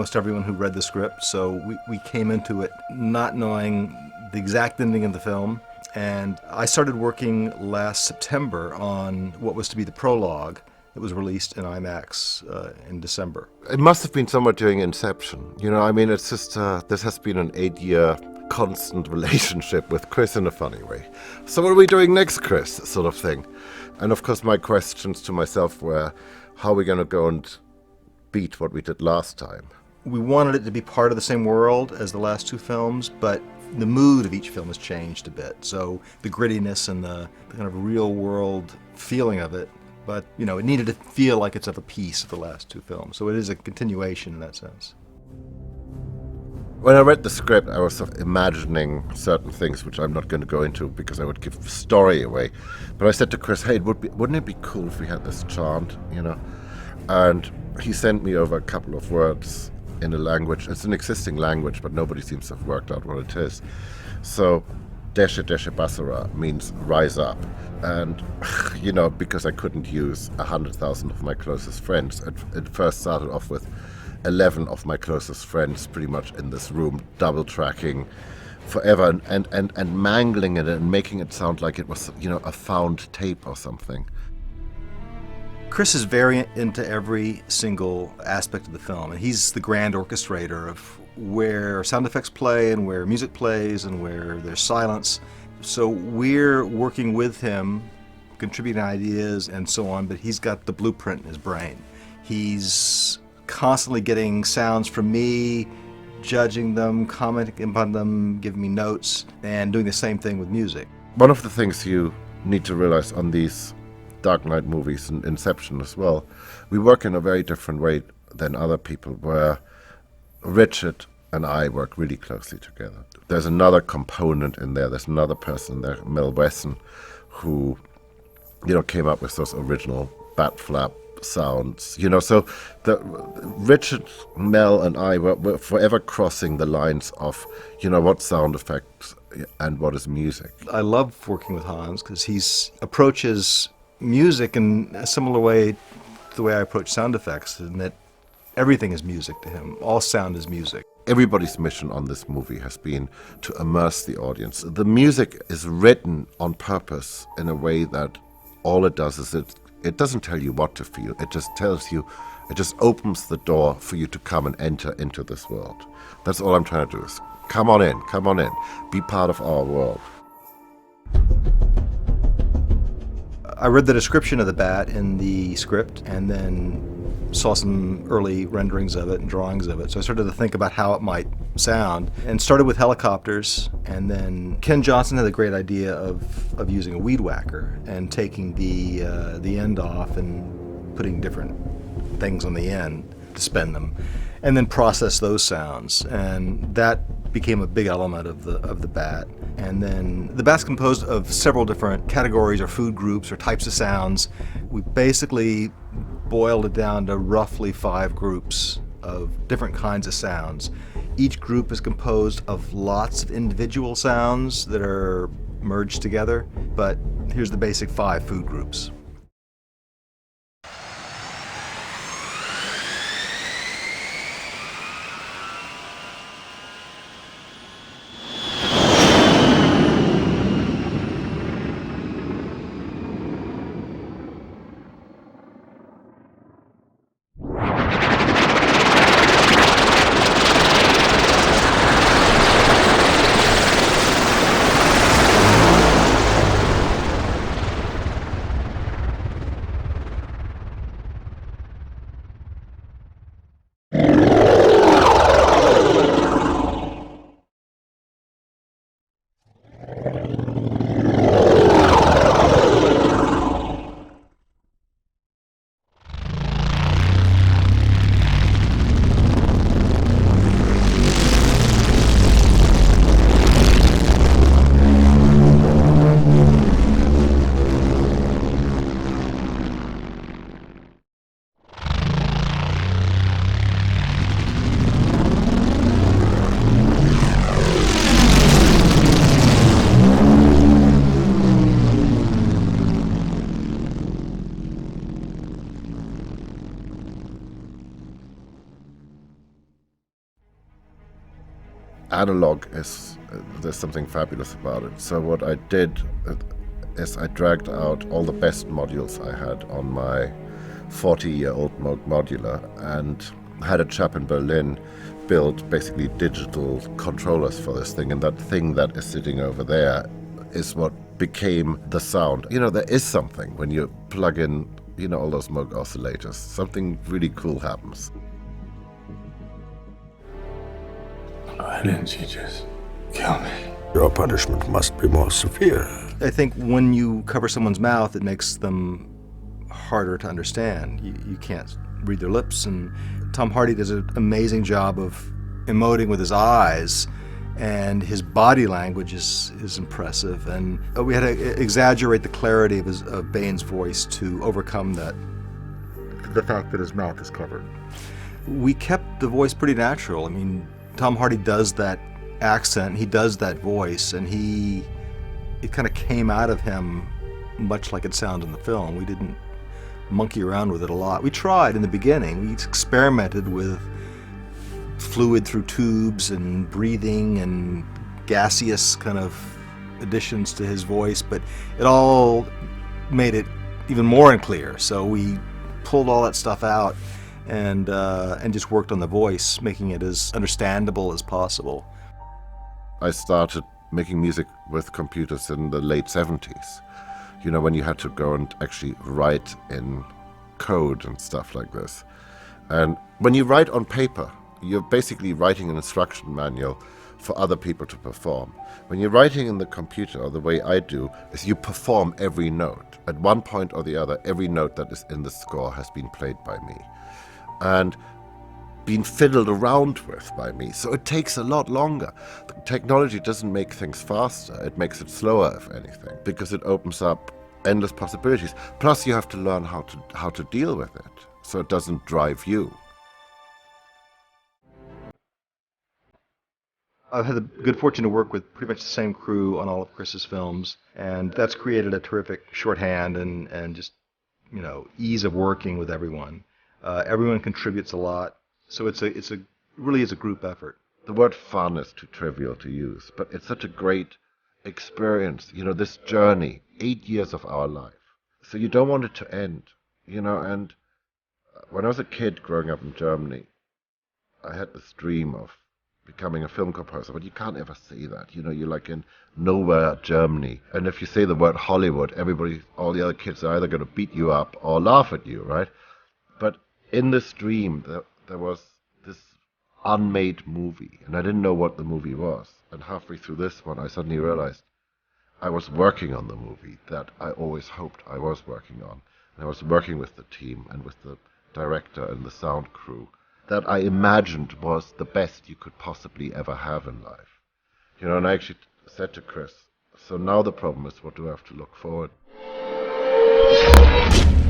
almost everyone who read the script, so we came into it not knowing the exact ending of the film. And I started working last September on what was to be the prologue that was released in IMAX in December. It must have been somewhat during Inception. I mean, it's just, this has been an 8-year constant relationship with Chris in a funny way. So what are we doing next, Chris? Sort of thing. And of course, my questions to myself were, how are we going to go and beat what we did last time? We wanted it to be part of the same world as the last two films, but the mood of each film has changed a bit. So the grittiness and the kind of real world feeling of it, but it needed to feel like it's of a piece of the last two films. So it is a continuation in that sense. When I read the script, I was sort of imagining certain things, which I'm not going to go into because I would give the story away. But I said to Chris, hey, wouldn't it be cool if we had this chant, And he sent me over a couple of words in a language. It's an existing language, but nobody seems to have worked out what it is. So, Deshe Deshe Basara means rise up. And, because I couldn't use 100,000 of my closest friends, it first started off with 11 of my closest friends pretty much in this room, double tracking forever and mangling it and making it sound like it was, a found tape or something. Chris is very into every single aspect of the film, and he's the grand orchestrator of where sound effects play and where music plays and where there's silence. So we're working with him, contributing ideas and so on, but he's got the blueprint in his brain. He's constantly getting sounds from me, judging them, commenting upon them, giving me notes, and doing the same thing with music. One of the things you need to realize on these Dark Knight movies and Inception as well, we work in a very different way than other people, where Richard and I work really closely together. There's another component in there, there's another person there, Mel Wesson, who, came up with those original bat flap sounds, so Richard, Mel and I were forever crossing the lines of, what sound effects and what is music. I love working with Hans because he approaches music in a similar way to the way I approach sound effects, in that everything is music to him. All sound is music. Everybody's mission on this movie has been to immerse the audience. The music is written on purpose in a way that all it does is it doesn't tell you what to feel. It just opens the door for you to come and enter into this world. That's all I'm trying to do is come on in, be part of our world. I read the description of the bat in the script and then saw some early renderings of it and drawings of it. So I started to think about how it might sound and started with helicopters. And then Ken Johnson had a great idea of using a weed whacker and taking the end off and putting different things on the end to spin them, and then process those sounds. And that became a big element of the bat. And then the bat's composed of several different categories or food groups or types of sounds. We basically boiled it down to roughly 5 groups of different kinds of sounds. Each group is composed of lots of individual sounds that are merged together, but here's the basic 5 food groups. analog is there's something fabulous about it. So what I did is I dragged out all the best modules I had on my 40-year-old modular and had a chap in Berlin build basically digital controllers for this thing, and that thing that is sitting over there is what became the sound. You know, there is something when you plug in, you know, all those Moog oscillators. Something really cool happens. Why didn't you just kill me? Your punishment must be more severe. I think when you cover someone's mouth, it makes them harder to understand. You can't read their lips, and Tom Hardy does an amazing job of emoting with his eyes, and his body language is impressive. And we had to exaggerate the clarity of Bane's voice to overcome the fact that his mouth is covered. We kept the voice pretty natural. I mean, Tom Hardy does that accent, he does that voice, and it kind of came out of him much like it sounded in the film. We didn't monkey around with it a lot. We tried in the beginning. We experimented with fluid through tubes and breathing and gaseous kind of additions to his voice, but it all made it even more unclear. So we pulled all that stuff out and just worked on the voice, making it as understandable as possible. I started making music with computers in the late 70s. You know, when you had to go and actually write in code and stuff like this. And when you write on paper, you're basically writing an instruction manual for other people to perform. When you're writing in the computer, or the way I do, is you perform every note. At one point or the other, every note that is in the score has been played by me and been fiddled around with by me. So it takes a lot longer. The technology doesn't make things faster, it makes it slower, if anything, because it opens up endless possibilities. Plus you have to learn how to deal with it, so it doesn't drive you. I've had the good fortune to work with pretty much the same crew on all of Chris's films, and that's created a terrific shorthand and just, you know, ease of working with everyone. Everyone contributes a lot, so it really is a group effort. The word fun is too trivial to use, but it's such a great experience, you know, this journey, 8 years of our life. So you don't want it to end, you know. And when I was a kid growing up in Germany, I had this dream of becoming a film composer, but you can't ever say that. You know, you're like in nowhere Germany, and if you say the word Hollywood, all the other kids are either going to beat you up or laugh at you, right? But in this dream, there was this unmade movie, and I didn't know what the movie was. And halfway through this one, I suddenly realized I was working on the movie that I always hoped I was working on. And I was working with the team and with the director and the sound crew that I imagined was the best you could possibly ever have in life. You know, and I actually said to Chris, so now the problem is, what do I have to look forward to?